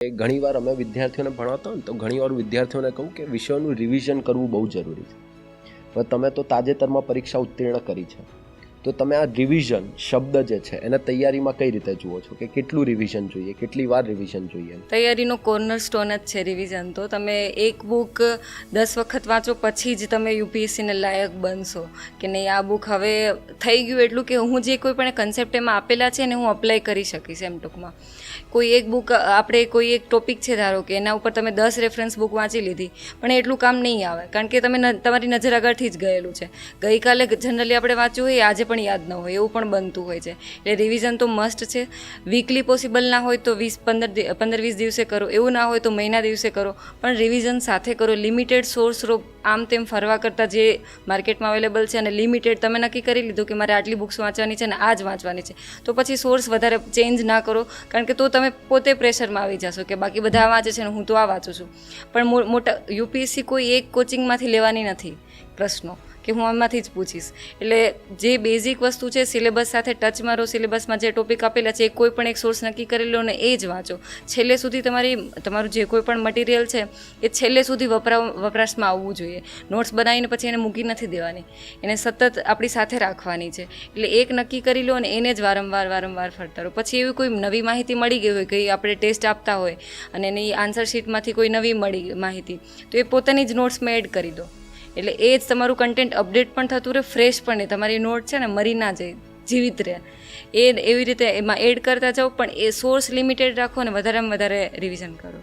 ઘણીવાર અમે વિદ્યાર્થીઓને ભણાવતા હોય ને તો ઘણીવાર વિદ્યાર્થીઓને કહું કે વિષયોનું રિવિઝન કરવું બહુ જરૂરી છે. હવે તમે તો તાજેતરમાં પરીક્ષા ઉત્તીર્ણ કરી છે, તો તમે આ રિવિઝન શબ્દ જે છે એને તૈયારીમાં કઈ રીતે જુઓ છો કે કેટલું રિવિઝન જોઈએ, કેટલી વાર રિવિઝન જોઈએ? તૈયારીનો કોર્નર સ્ટોન જ છે રિવિઝન. તો તમે એક બુક 10 વખત વાંચો પછી જ તમે યુપીએસસીને લાયક બનશો કે નહીં. આ બુક હવે થઈ ગયું એટલું કે હું જે કોઈ પણ કન્સેપ્ટ એમાં આપેલા છે ને હું અપ્લાય કરી શકીશ. એમ ટૂંકમાં કોઈ એક બુક આપણે કોઈ એક ટોપિક છે ધારો કે એના ઉપર તમે 10 રેફરન્સ બુક વાંચી લીધી પણ એટલું કામ નહીં આવે, કારણ કે તમારી નજર આગળથી જ ગયેલું છે. ગઈકાલે જનરલી આપણે વાંચ્યું હોય આજે પણ યાદ ન હોય એવું પણ બનતું હોય છે. એટલે રિવિઝન તો મસ્ટ છે. વીકલી પોસિબલ ના હોય તો 15-20 દિવસે કરો, એવું ના હોય તો મહિના દિવસે કરો, પણ રિવિઝન સાથે કરો. લિમિટેડ સોર્સ આમ તેમ ફરવા કરતાં જે માર્કેટમાં અવેલેબલ છે અને લિમિટેડ તમે નક્કી કરી લીધું કે મારે આટલી બુક્સ વાંચવાની છે અને આ જ વાંચવાની છે, તો પછી સોર્સ વધારે ચેન્જ ના કરો, કારણ કે તો તમે પોતે પ્રેશરમાં આવી જશો કે બાકી બધા વાંચે છે ને હું તો આ વાંચું છું. પણ મોટા યુપીએસસી કોઈ એક કોચિંગમાંથી લેવાની નથી પ્રશ્નો કે હું આમાંથી જ પૂછીશ. એટલે જે બેઝિક વસ્તુ છે સિલેબસ સાથે ટચમાં રહો. સિલેબસમાં જે ટોપિક આપેલા છે એ કોઈ પણ એક સોર્સ નક્કી કરી લો ને એ જ વાંચો. છેલ્લે સુધી તમારું જે કોઈ પણ મટીરિયલ છે એ છેલ્લે સુધી વપરાશમાં આવવું જોઈએ. નોટ્સ બનાવીને પછી એને મૂકી નથી દેવાની, એને સતત આપણી સાથે રાખવાની છે. એટલે એક નક્કી કરી લો અને એને જ વારંવાર ફરતા રહો. પછી એવી કોઈ નવી માહિતી મળી ગઈ હોય કે આપણે ટેસ્ટ આપતા હોય અને એની આન્સર શીટમાંથી કોઈ નવી મળી માહિતી તો એ પોતાની જ નોટ્સમાં એડ કરી દો. એટલે એ જ તમારું કન્ટેન્ટ અપડેટ પણ થતું રહે, ફ્રેશ પણ નહીં. તમારી નોટ છે ને મરી ના જાય, જીવિત રહે. એવી રીતે એમાં એડ કરતા જાઓ, પણ એ સોર્સ લિમિટેડ રાખો અને વધારેમાં વધારે રિવિઝન કરો.